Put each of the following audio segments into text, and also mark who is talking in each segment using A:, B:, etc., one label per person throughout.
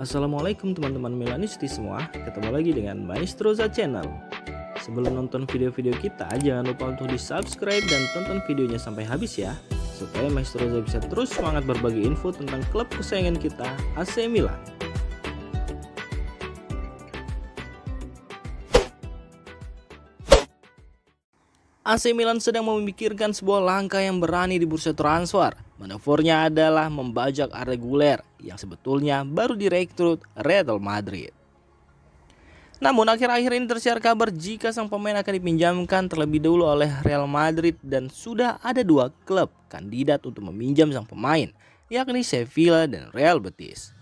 A: Assalamualaikum teman-teman Milanisti semua, ketemu lagi dengan Maestroza Channel. Sebelum nonton video-video kita, jangan lupa untuk di subscribe dan tonton videonya sampai habis ya, supaya Maestroza bisa terus semangat berbagi info tentang klub kesayangan kita, AC Milan. AC Milan sedang memikirkan sebuah langkah yang berani di bursa transfer. Manuvernya adalah membajak Arda Güler yang sebetulnya baru direkrut Real Madrid. Namun akhir-akhir ini tersiar kabar jika sang pemain akan dipinjamkan terlebih dahulu oleh Real Madrid dan sudah ada dua klub kandidat untuk meminjam sang pemain, yakni Sevilla dan Real Betis.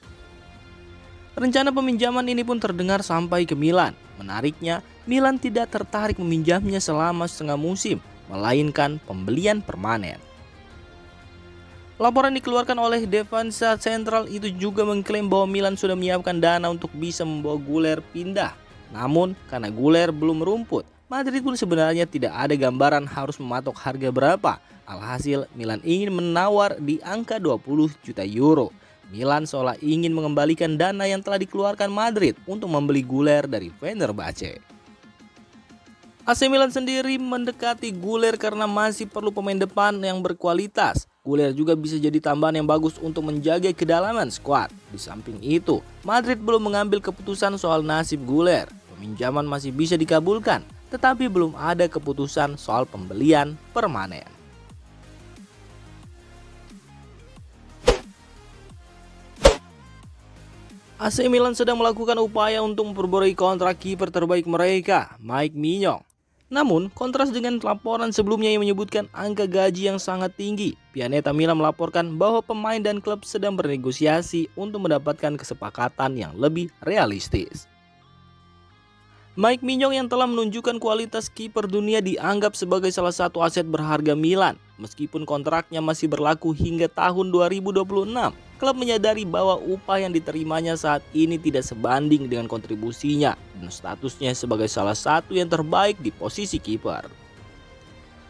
A: Rencana peminjaman ini pun terdengar sampai ke Milan. Menariknya, Milan tidak tertarik meminjamnya selama setengah musim, melainkan pembelian permanen. Laporan dikeluarkan oleh Defensa Central itu juga mengklaim bahwa Milan sudah menyiapkan dana untuk bisa membawa Güler pindah. Namun, karena Güler belum merumput, Madrid pun sebenarnya tidak ada gambaran harus mematok harga berapa. Alhasil, Milan ingin menawar di angka 20 juta euro. Milan seolah ingin mengembalikan dana yang telah dikeluarkan Madrid untuk membeli Güler dari Fenerbahce. AC Milan sendiri mendekati Güler karena masih perlu pemain depan yang berkualitas. Güler juga bisa jadi tambahan yang bagus untuk menjaga kedalaman skuad. Di samping itu, Madrid belum mengambil keputusan soal nasib Güler. Peminjaman masih bisa dikabulkan, tetapi belum ada keputusan soal pembelian permanen. AC Milan sedang melakukan upaya untuk memperbarui kontrak kiper terbaik mereka, Mike Maignan. Namun, kontras dengan laporan sebelumnya yang menyebutkan angka gaji yang sangat tinggi, Pianeta Milan melaporkan bahwa pemain dan klub sedang bernegosiasi untuk mendapatkan kesepakatan yang lebih realistis. Mike Maignan yang telah menunjukkan kualitas kiper dunia dianggap sebagai salah satu aset berharga Milan. Meskipun kontraknya masih berlaku hingga tahun 2026, klub menyadari bahwa upah yang diterimanya saat ini tidak sebanding dengan kontribusinya dan statusnya sebagai salah satu yang terbaik di posisi kiper.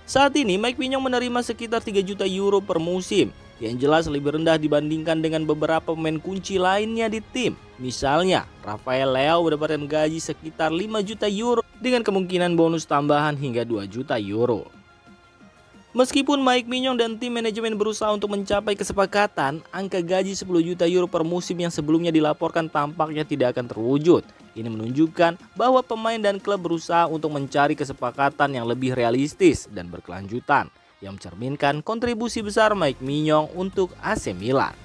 A: Saat ini Mike Maignan menerima sekitar 3 juta euro per musim, yang jelas lebih rendah dibandingkan dengan beberapa pemain kunci lainnya di tim. Misalnya, Rafael Leao mendapatkan gaji sekitar 5 juta euro dengan kemungkinan bonus tambahan hingga 2 juta euro. Meskipun Mike Maignan dan tim manajemen berusaha untuk mencapai kesepakatan, angka gaji 10 juta euro per musim yang sebelumnya dilaporkan tampaknya tidak akan terwujud. Ini menunjukkan bahwa pemain dan klub berusaha untuk mencari kesepakatan yang lebih realistis dan berkelanjutan, yang mencerminkan kontribusi besar Mike Maignan untuk AC Milan.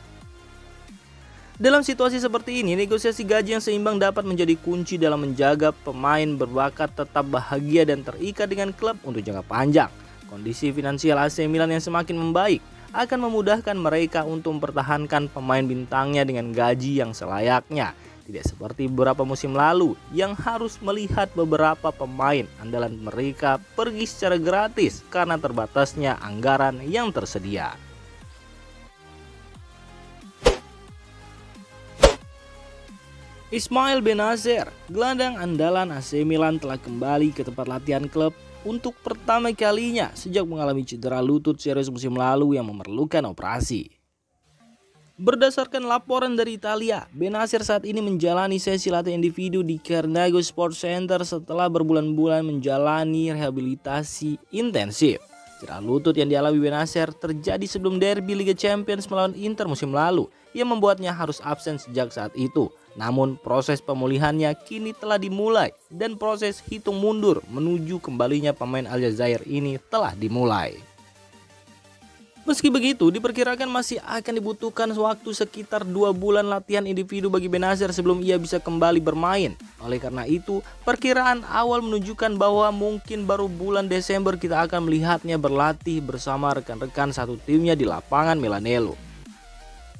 A: Dalam situasi seperti ini, negosiasi gaji yang seimbang dapat menjadi kunci dalam menjaga pemain berbakat tetap bahagia dan terikat dengan klub untuk jangka panjang. Kondisi finansial AC Milan yang semakin membaik akan memudahkan mereka untuk mempertahankan pemain bintangnya dengan gaji yang selayaknya. Tidak seperti beberapa musim lalu yang harus melihat beberapa pemain andalan mereka pergi secara gratis karena terbatasnya anggaran yang tersedia. Ismail Bennacer, gelandang andalan AC Milan, telah kembali ke tempat latihan klub untuk pertama kalinya sejak mengalami cedera lutut serius musim lalu yang memerlukan operasi. Berdasarkan laporan dari Italia, Bennacer saat ini menjalani sesi latihan individu di Carnegie Sports Center setelah berbulan-bulan menjalani rehabilitasi intensif. Cedera lutut yang dialami Bennacer terjadi sebelum derby Liga Champions melawan Inter musim lalu yang membuatnya harus absen sejak saat itu. Namun proses pemulihannya kini telah dimulai dan proses hitung mundur menuju kembalinya pemain Aljazair ini telah dimulai. Meski begitu, diperkirakan masih akan dibutuhkan waktu sekitar 2 bulan latihan individu bagi Bennacer sebelum ia bisa kembali bermain. Oleh karena itu, perkiraan awal menunjukkan bahwa mungkin baru bulan Desember kita akan melihatnya berlatih bersama rekan-rekan satu timnya di lapangan Milanello.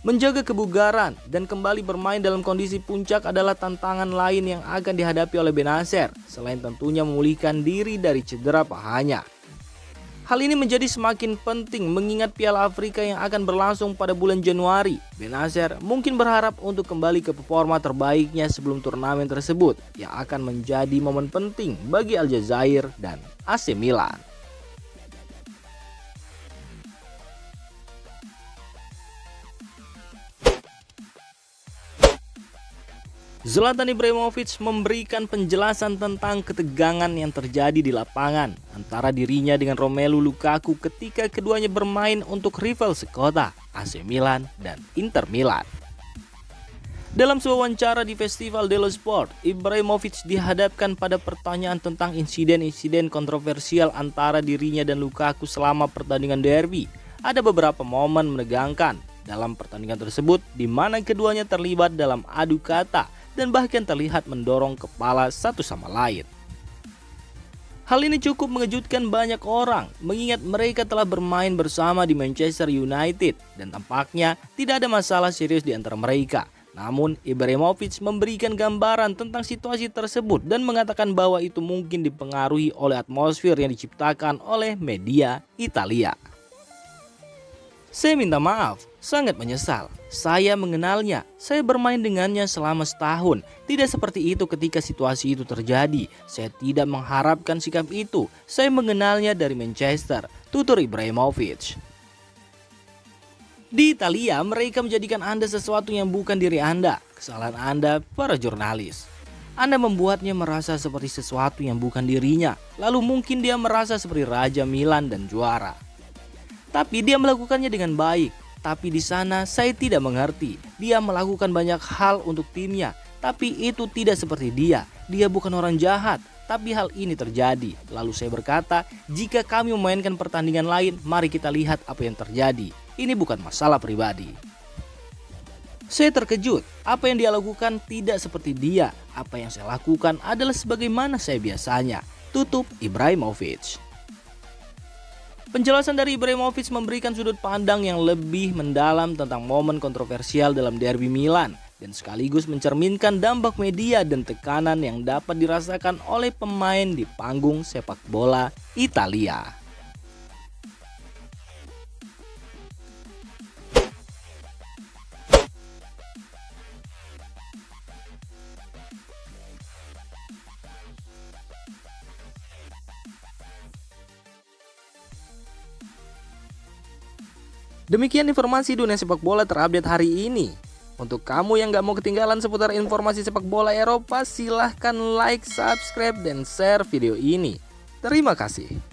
A: Menjaga kebugaran dan kembali bermain dalam kondisi puncak adalah tantangan lain yang akan dihadapi oleh Bennacer, selain tentunya memulihkan diri dari cedera pahanya. Hal ini menjadi semakin penting mengingat Piala Afrika yang akan berlangsung pada bulan Januari. Bennacer mungkin berharap untuk kembali ke performa terbaiknya sebelum turnamen tersebut, yang akan menjadi momen penting bagi Aljazair dan AC Milan. Zlatan Ibrahimovic memberikan penjelasan tentang ketegangan yang terjadi di lapangan antara dirinya dengan Romelu Lukaku ketika keduanya bermain untuk rival sekota AC Milan dan Inter Milan. Dalam sebuah wawancara di Festival dello Sport, Ibrahimovic dihadapkan pada pertanyaan tentang insiden-insiden kontroversial antara dirinya dan Lukaku selama pertandingan derby. Ada beberapa momen menegangkan dalam pertandingan tersebut di mana keduanya terlibat dalam adu kata dan bahkan terlihat mendorong kepala satu sama lain. Hal ini cukup mengejutkan banyak orang mengingat mereka telah bermain bersama di Manchester United dan tampaknya tidak ada masalah serius di antara mereka. Namun Ibrahimovic memberikan gambaran tentang situasi tersebut dan mengatakan bahwa itu mungkin dipengaruhi oleh atmosfer yang diciptakan oleh media Italia. Saya minta maaf, sangat menyesal. Saya mengenalnya, saya bermain dengannya selama setahun. Tidak seperti itu ketika situasi itu terjadi. Saya tidak mengharapkan sikap itu. Saya mengenalnya dari Manchester, tutur Ibrahimovic. Di Italia, mereka menjadikan Anda sesuatu yang bukan diri Anda. Kesalahan Anda, para jurnalis. Anda membuatnya merasa seperti sesuatu yang bukan dirinya. Lalu mungkin dia merasa seperti Raja Milan dan juara. Tapi dia melakukannya dengan baik. Tapi di sana saya tidak mengerti. Dia melakukan banyak hal untuk timnya. Tapi itu tidak seperti dia. Dia bukan orang jahat. Tapi hal ini terjadi. Lalu saya berkata, jika kami memainkan pertandingan lain, mari kita lihat apa yang terjadi. Ini bukan masalah pribadi. Saya terkejut. Apa yang dia lakukan tidak seperti dia. Apa yang saya lakukan adalah sebagaimana saya biasanya. Tutup Ibrahimovic. Penjelasan dari Ibrahimovic memberikan sudut pandang yang lebih mendalam tentang momen kontroversial dalam derby Milan dan sekaligus mencerminkan dampak media dan tekanan yang dapat dirasakan oleh pemain di panggung sepak bola Italia. Demikian informasi dunia sepak bola terupdate hari ini. Untuk kamu yang gak mau ketinggalan seputar informasi sepak bola Eropa, silahkan like, subscribe, dan share video ini. Terima kasih.